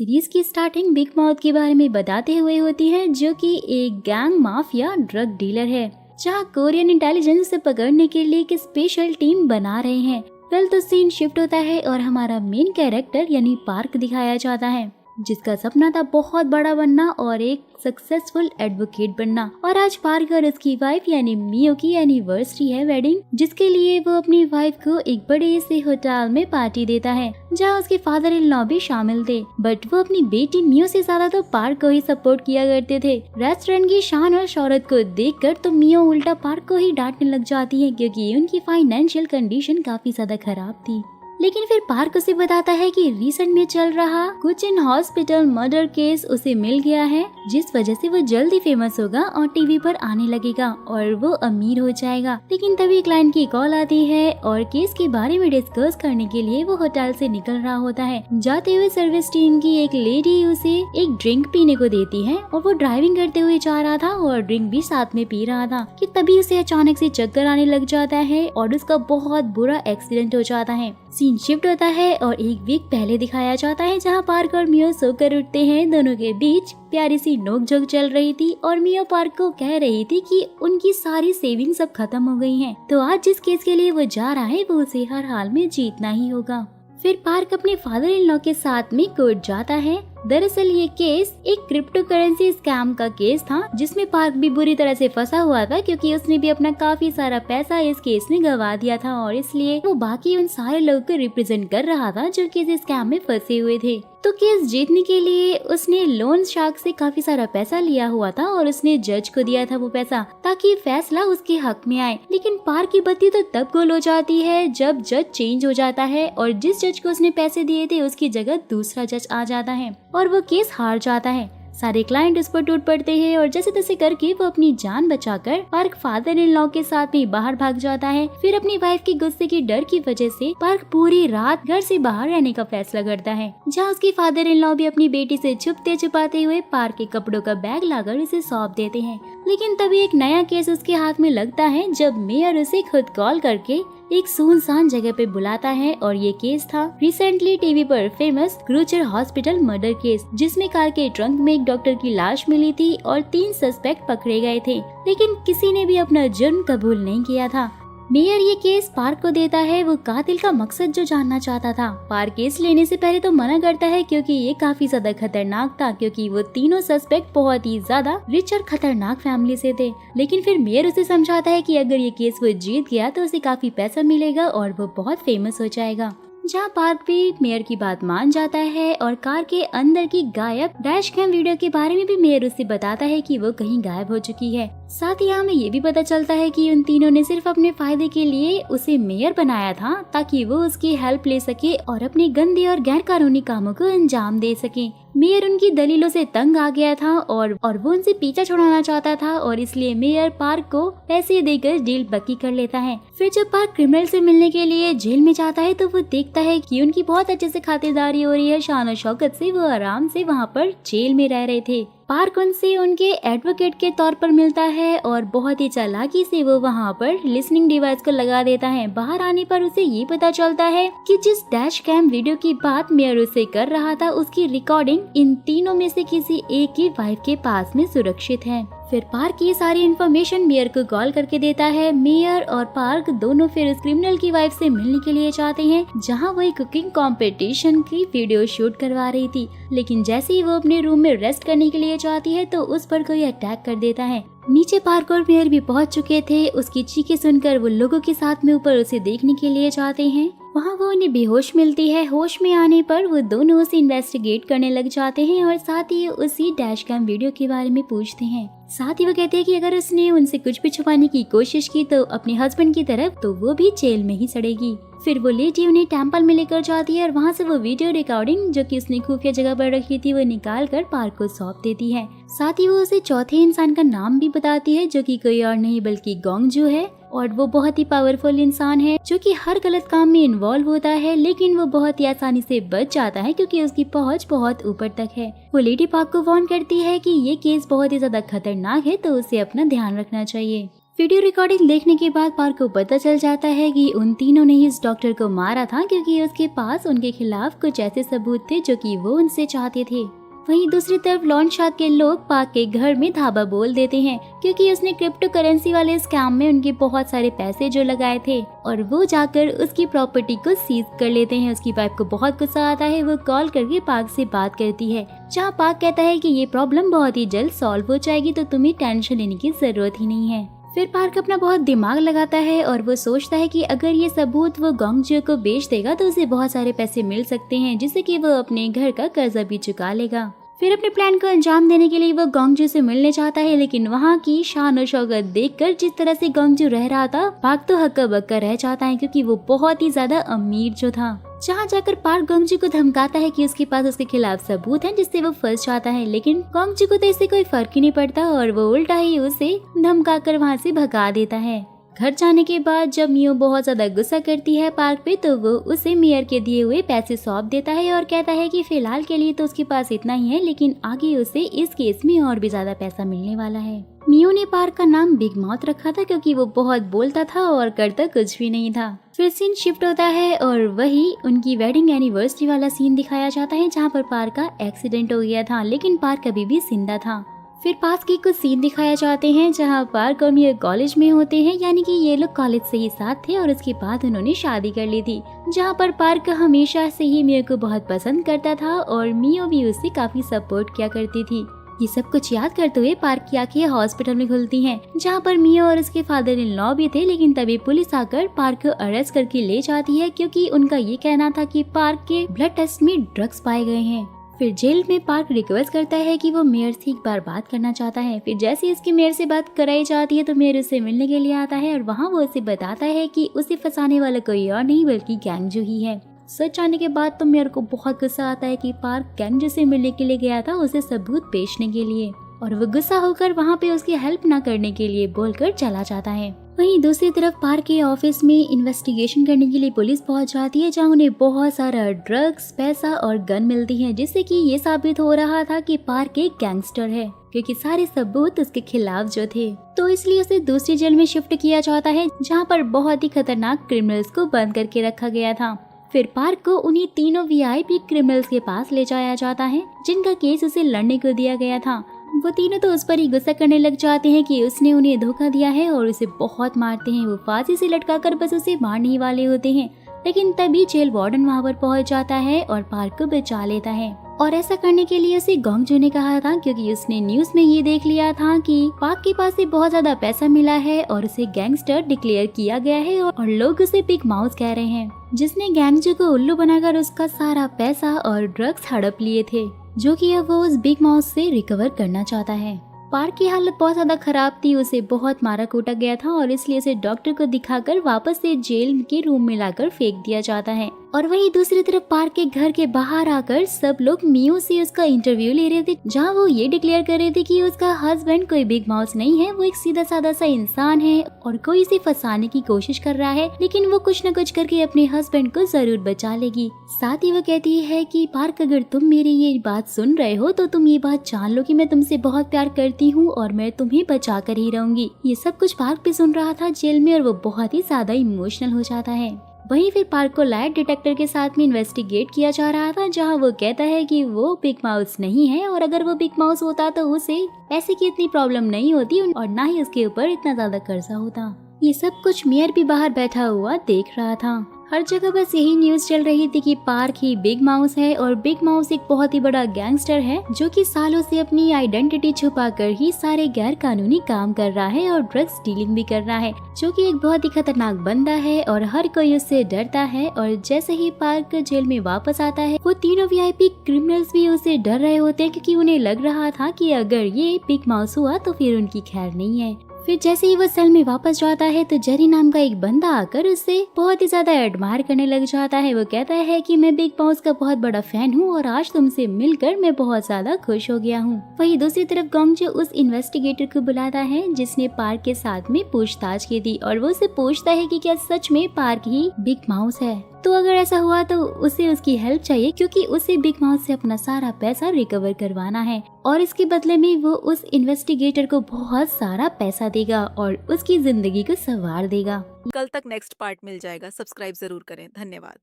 Series की starting big mouth के बारे में बताते हुए होती है, जो कि एक गैंग माफिया ड्रग डीलर है, जहां कोरियन इंटेलिजेंस से पकड़ने के लिए एक स्पेशल टीम बना रहे हैं। वेल तो सीन शिफ्ट होता है और हमारा मेन कैरेक्टर यानी पार्क दिखाया जाता है, जिसका सपना था बहुत बड़ा बनना और एक सक्सेसफुल एडवोकेट बनना। और आज पार्क और उसकी वाइफ यानी मियो की एनिवर्सरी है, वेडिंग, जिसके लिए वो अपनी वाइफ को एक बड़े से होटल में पार्टी देता है, जहां उसके फादर इन लॉ भी शामिल थे। बट वो अपनी बेटी मियो से ज्यादा तो पार्क को ही सपोर्ट किया करते थे। रेस्टोरेंट की शान और शौहरत को देखकर तो मियो उल्टा पार्क को ही डांटने लग जाती है, क्योंकि उनकी फाइनेंशियल कंडीशन काफी ज्यादा खराब थी। लेकिन फिर पार्क उसे बताता है कि रिसेंट में चल रहा कुछ इन हॉस्पिटल मर्डर केस उसे मिल गया है, जिस वजह से वो जल्दी फेमस होगा और टीवी पर आने लगेगा और वो अमीर हो जाएगा। लेकिन तभी क्लाइंट की कॉल आती है और केस के बारे में डिस्कस करने के लिए वो होटल से निकल रहा होता है। जाते हुए सर्विस टीम की एक लेडी उसे एक ड्रिंक पीने को देती है और वो ड्राइविंग करते हुए जा रहा था और ड्रिंक भी साथ में पी रहा था कि तभी उसे अचानक से चक्कर आने लग जाता है और उसका बहुत बुरा एक्सीडेंट हो जाता है। सीन शिफ्ट होता है और एक वीक पहले दिखाया जाता है, जहां पार्क और मियो सोकर उठते हैं। दोनों के बीच प्यारी सी नोकझोंक चल रही थी और मियो पार्क को कह रही थी कि उनकी सारी सेविंग सब खत्म हो गई हैं, तो आज जिस केस के लिए वो जा रहा है वो उसे हर हाल में जीतना ही होगा। फिर पार्क अपने फादर इन लॉ के साथ में कोर्ट जाता है। दरअसल ये केस एक क्रिप्टो करेंसी स्कैम का केस था, जिसमें पार्क भी बुरी तरह से फंसा हुआ था, क्योंकि उसने भी अपना काफी सारा पैसा इस केस में गंवा दिया था और इसलिए वो बाकी उन सारे लोगों को रिप्रेजेंट कर रहा था जो कि इस स्कैम में फंसे हुए थे। तो केस जीतने के लिए उसने लोन शार्क से काफी सारा पैसा लिया हुआ था और उसने जज को दिया था वो पैसा, ताकि फैसला उसके हक में आए। लेकिन पार्क की बत्ती तो तब गुल हो जाती है जब जज चेंज हो जाता है और जिस जज को उसने पैसे दिए थे उसकी जगह दूसरा जज आ जाता है और वो केस हार जाता है। सारे क्लाइंट उस पर टूट पड़ते हैं और जैसे तैसे करके वो अपनी जान बचाकर पार्क फादर इन लॉ के साथ में बाहर भाग जाता है। फिर अपनी वाइफ की गुस्से की डर की वजह से पार्क पूरी रात घर से बाहर रहने का फैसला करता है, जहां उसके फादर इन लॉ भी अपनी बेटी से छुपते छुपाते हुए पार्क के कपड़ों का बैग लाकर उसे सौंप देते हैं। लेकिन तभी एक नया केस उसके हाथ में लगता है, जब मेयर उसे खुद कॉल करके एक सुनसान जगह पे बुलाता है और ये केस था रिसेंटली टीवी पर फेमस क्रूचर हॉस्पिटल मर्डर केस, जिसमें कार के ट्रंक में एक डॉक्टर की लाश मिली थी और 3 सस्पेक्ट पकड़े गए थे, लेकिन किसी ने भी अपना जुर्म कबूल नहीं किया था। मेयर ये केस पार्क को देता है, वो कातिल का मकसद जो जानना चाहता था। पार्क केस लेने से पहले तो मना करता है, क्योंकि ये काफी ज्यादा खतरनाक था, क्योंकि वो तीनों सस्पेक्ट बहुत ही ज्यादा रिच और खतरनाक फैमिली से थे। लेकिन फिर मेयर उसे समझाता है कि अगर ये केस वो जीत गया तो उसे काफी पैसा मिलेगा और वो बहुत फेमस हो जाएगा, जहाँ पार्क भी मेयर की बात मान जाता है और कार के अंदर की गायब डैश कैम वीडियो के बारे में भी मेयर उसे बताता है कि वो कहीं गायब हो चुकी है। साथ ही हमें ये भी पता चलता है कि उन तीनों ने सिर्फ अपने फायदे के लिए उसे मेयर बनाया था, ताकि वो उसकी हेल्प ले सके और अपने गंदे और गैर कानूनी कामों को अंजाम दे सके। मेयर उनकी दलीलों से तंग आ गया था और वो उनसे पीछा छुड़ाना चाहता था और इसलिए मेयर पार्क को पैसे देकर डील पक्की कर लेता है। फिर जब पार्क क्रिमिनल से मिलने के लिए जेल में जाता है तो वो देखता है कि उनकी बहुत अच्छे से खातिरदारी हो रही है। शान और शौकत से वो आराम से वहाँ पर जेल में रह रहे थे। पार्क उनसे उनके एडवोकेट के तौर पर मिलता है और बहुत ही चालाकी से वो वहाँ पर लिसनिंग डिवाइस को लगा देता है। बाहर आने पर उसे ये पता चलता है कि जिस डैश कैम वीडियो की बात मेयर उसे कर रहा था, उसकी रिकॉर्डिंग इन तीनों में से किसी एक की वाइफ के पास में सुरक्षित है। फिर पार्क ये सारी इन्फॉर्मेशन मेयर को कॉल करके देता है। मेयर और पार्क दोनों फिर उस क्रिमिनल की वाइफ से मिलने के लिए जाते हैं, जहां वो एक कुकिंग कंपटीशन की वीडियो शूट करवा रही थी। लेकिन जैसे ही वो अपने रूम में रेस्ट करने के लिए जाती है तो उस पर कोई अटैक कर देता है। नीचे पार्क और मेयर भी पहुंच चुके थे। उसकी चीखें सुनकर वो लोगों के साथ में ऊपर उसे देखने के लिए जाते हैं। वहाँ वो उन्हें बेहोश मिलती है। होश में आने पर वो दोनों उसे इन्वेस्टिगेट करने लग जाते हैं और साथ ही उसी डैश कैम वीडियो के बारे में पूछते हैं। साथ ही वो कहते हैं कि अगर उसने उनसे कुछ भी छुपाने की कोशिश की तो अपने हस्बैंड की तरफ, तो वो भी जेल में ही सड़ेगी। फिर वो लेडी उन्हें टेम्पल में लेकर जाती है और वहाँ से वो वीडियो रिकॉर्डिंग जो कि उसने खुफिया जगह पर रखी थी वो निकाल कर पार्क को सौंप देती है। साथ ही वो उसे चौथे इंसान का नाम भी बताती है, जो कि कोई और नहीं बल्कि गोंगजू है। और वो बहुत ही पावरफुल इंसान है जो कि हर गलत काम में इन्वॉल्व होता है, लेकिन वो बहुत ही आसानी से बच जाता है क्योंकि उसकी पहुंच बहुत ऊपर तक है। वो लेडी पार्क को वार्न करती है कि ये केस बहुत ही ज्यादा खतरनाक है, तो उसे अपना ध्यान रखना चाहिए। वीडियो रिकॉर्डिंग देखने के बाद पार्क को पता चल जाता है कि उन तीनों ने ही इस डॉक्टर को मारा था, क्योंकि उसके पास उनके खिलाफ कुछ ऐसे सबूत थे जो कि वो उनसे चाहते थे। वहीं दूसरी तरफ लॉन शार्क के लोग पार्क के घर में धावा बोल देते हैं, क्योंकि उसने क्रिप्टो करेंसी वाले स्कैम में उनके बहुत सारे पैसे जो लगाए थे, और वो जाकर उसकी प्रॉपर्टी को सीज कर लेते हैं। उसकी वाइफ को बहुत गुस्सा आता है, वो कॉल करके पार्क से बात करती है, जहाँ पार्क कहता है कि ये प्रॉब्लम बहुत ही जल्द सॉल्व हो जाएगी, तो तुम्हें टेंशन लेने की जरूरत ही नहीं है। फिर पार्क अपना बहुत दिमाग लगाता है और वो सोचता है कि अगर ये सबूत वो गोंगजू को बेच देगा तो उसे बहुत सारे पैसे मिल सकते हैं, जिससे कि वो अपने घर का कर्जा भी चुका लेगा। फिर अपने प्लान को अंजाम देने के लिए वो गोंगजू से मिलने चाहता है, लेकिन वहाँ की शान और शौकत देखकर जिस तरह से गोंगजू रह रहा था, पार्क तो हक्का बक्का रह जाता है, क्योंकि वो बहुत ही ज्यादा अमीर जो था। जहाँ जाकर पार्क गोंगजू को धमकाता है कि उसके पास उसके खिलाफ सबूत है, जिससे वो फंस जाता है, लेकिन गोंगजू को तो इससे कोई फर्क ही नहीं पड़ता और वो उल्टा ही उसे धमकाकर वहाँ से भगा देता है। घर जाने के बाद जब मियो बहुत ज्यादा गुस्सा करती है पार्क पे, तो वो उसे मेयर के दिए हुए पैसे सौंप देता है और कहता है कि फिलहाल के लिए तो उसके पास इतना ही है, लेकिन आगे उसे इस केस में और भी ज्यादा पैसा मिलने वाला है। मियो ने पार्क का नाम बिग माउथ रखा था, क्योंकि वो बहुत बोलता था और करता कुछ भी नहीं था। फिर सीन शिफ्ट होता है और वही उनकी वेडिंग एनिवर्सरी वाला सीन दिखाया जाता है, जहाँ पर पार्क का एक्सीडेंट हो गया था, लेकिन पार्क अभी भी जिंदा था। फिर पास के कुछ सीन दिखाया जाते हैं जहाँ पार्क और मियो कॉलेज में होते हैं, यानी कि ये लोग कॉलेज से ही साथ थे और उसके बाद उन्होंने शादी कर ली थी, जहाँ पर पार्क हमेशा से ही मियो को बहुत पसंद करता था और मियो भी उससे काफी सपोर्ट किया करती थी। ये सब कुछ याद करते हुए पार्क की आंखें हॉस्पिटल में खुलती हैं, जहाँ पर मियो और उसके फादर इन लॉ भी थे, लेकिन तभी पुलिस आकर पार्क को अरेस्ट करके ले जाती है, क्योंकि उनका ये कहना था कि पार्क के ब्लड टेस्ट में ड्रग्स पाए गए हैं। फिर जेल में पार्क रिक्वेस्ट करता है कि वो मेयर से एक बार बात करना चाहता है। फिर जैसे इसकी मेयर से बात कराई जाती है तो मेयर उसे मिलने के लिए आता है और वहाँ वो उसे बताता है कि उसे फंसाने वाला कोई और नहीं बल्कि गोंगजू ही है। सच जानने के बाद तो मेयर को बहुत गुस्सा आता है कि पार्क गोंगजू से मिलने के लिए गया था उसे सबूत पेशने के लिए, और वो गुस्सा होकर वहाँ पे उसकी हेल्प न करने के लिए बोलकर चला जाता है। वहीं दूसरी तरफ पार्क के ऑफिस में इन्वेस्टिगेशन करने के लिए पुलिस पहुंच जाती है, जहां उन्हें बहुत सारा ड्रग्स, पैसा और गन मिलती है, जिससे कि ये साबित हो रहा था कि पार्क एक गैंगस्टर है, क्योंकि सारे सबूत उसके खिलाफ जो थे। तो इसलिए उसे दूसरी जेल में शिफ्ट किया जाता है, जहाँ पर बहुत ही खतरनाक क्रिमिनल्स को बंद करके रखा गया था। फिर पार्क को उन्हीं तीनों वीआईपी क्रिमिनल्स के पास ले जाया जाता है, जिनका केस उसे लड़ने को दिया गया था। वो तीनों तो उस पर ही गुस्सा करने लग जाते हैं कि उसने उन्हें धोखा दिया है और उसे बहुत मारते हैं। वो फांसी से लटकाकर बस उसे मारने ही वाले होते हैं, लेकिन तभी जेल वार्डन वहाँ पर पहुँच जाता है और पार्क को बचा लेता है। और ऐसा करने के लिए उसे गोंगजू ने कहा था, क्योंकि उसने न्यूज में ये देख लिया था कि पार्क के पास से बहुत ज्यादा पैसा मिला है और उसे गैंगस्टर डिक्लेयर किया गया है और लोग उसे बिग माउथ कह रहे हैं, जिसने गोंगजू को उल्लू बनाकर उसका सारा पैसा और ड्रग्स हड़प लिए थे, जो कि अब वो उस बिग माउथ से रिकवर करना चाहता है। पार्क की हालत बहुत ज्यादा खराब थी, उसे बहुत मारा कूटा गया था और इसलिए उसे डॉक्टर को दिखाकर वापस से जेल के रूम में लाकर फेंक दिया जाता है। और वहीं दूसरी तरफ पार्क के घर के बाहर आकर सब लोग मियो से उसका इंटरव्यू ले रहे थे, जहां वो ये डिक्लेयर कर रहे थे कि उसका हस्बैंड कोई बिग माउथ नहीं है, वो एक सीधा साधा सा इंसान है और कोई इसे फंसाने की कोशिश कर रहा है, लेकिन वो कुछ न कुछ करके अपने हस्बैंड को जरूर बचा लेगी। साथ ही वो कहती है कि पार्क, अगर तुम मेरी ये बात सुन रहे हो तो तुम ये बात जान लो कि मैं तुमसे बहुत प्यार करती हूँ और मैं तुम्हें बचा कर ही रहूंगी। ये सब कुछ पार्क भी सुन रहा था जेल में और वो बहुत ही ज्यादा इमोशनल हो जाता है। वहीं फिर पार्क को लाइट डिटेक्टर के साथ में इन्वेस्टिगेट किया जा रहा था, जहां वो कहता है कि वो बिग माउस नहीं है और अगर वो बिग माउस होता तो उसे पैसे की इतनी प्रॉब्लम नहीं होती और ना ही उसके ऊपर इतना ज्यादा कर्जा होता। ये सब कुछ मेयर भी बाहर बैठा हुआ देख रहा था। हर जगह बस यही न्यूज चल रही थी कि पार्क ही बिग माउस है और बिग माउस एक बहुत ही बड़ा गैंगस्टर है, जो कि सालों से अपनी आइडेंटिटी छुपाकर ही सारे गैर कानूनी काम कर रहा है और ड्रग्स डीलिंग भी कर रहा है, जो कि एक बहुत ही खतरनाक बंदा है और हर कोई उससे डरता है। और जैसे ही पार्क जेल में वापस आता है, वो तीनों वीआईपी क्रिमिनल्स भी उसे डर रहे होते हैं, क्योंकि उन्हें लग रहा था कि अगर ये बिग माउस हुआ तो फिर उनकी खैर नहीं है। फिर जैसे ही वो सेल में वापस जाता है तो जेरी नाम का एक बंदा आकर उससे बहुत ही ज्यादा एडमायर करने लग जाता है। वो कहता है कि मैं बिग माउस का बहुत बड़ा फैन हूँ और आज तुमसे मिलकर मैं बहुत ज्यादा खुश हो गया हूँ। वहीं दूसरी तरफ गोंगजू उस इन्वेस्टिगेटर को बुलाता है जिसने पार्क के साथ में पूछताछ की थी और वो उसे पूछता है कि क्या सच में पार्क ही बिग माउस है। तो अगर ऐसा हुआ तो उसे उसकी हेल्प चाहिए, क्योंकि उसे बिग माउथ से अपना सारा पैसा रिकवर करवाना है और इसके बदले में वो उस इन्वेस्टिगेटर को बहुत सारा पैसा देगा और उसकी जिंदगी को संवार देगा। कल तक नेक्स्ट पार्ट मिल जाएगा। सब्सक्राइब जरूर करें। धन्यवाद।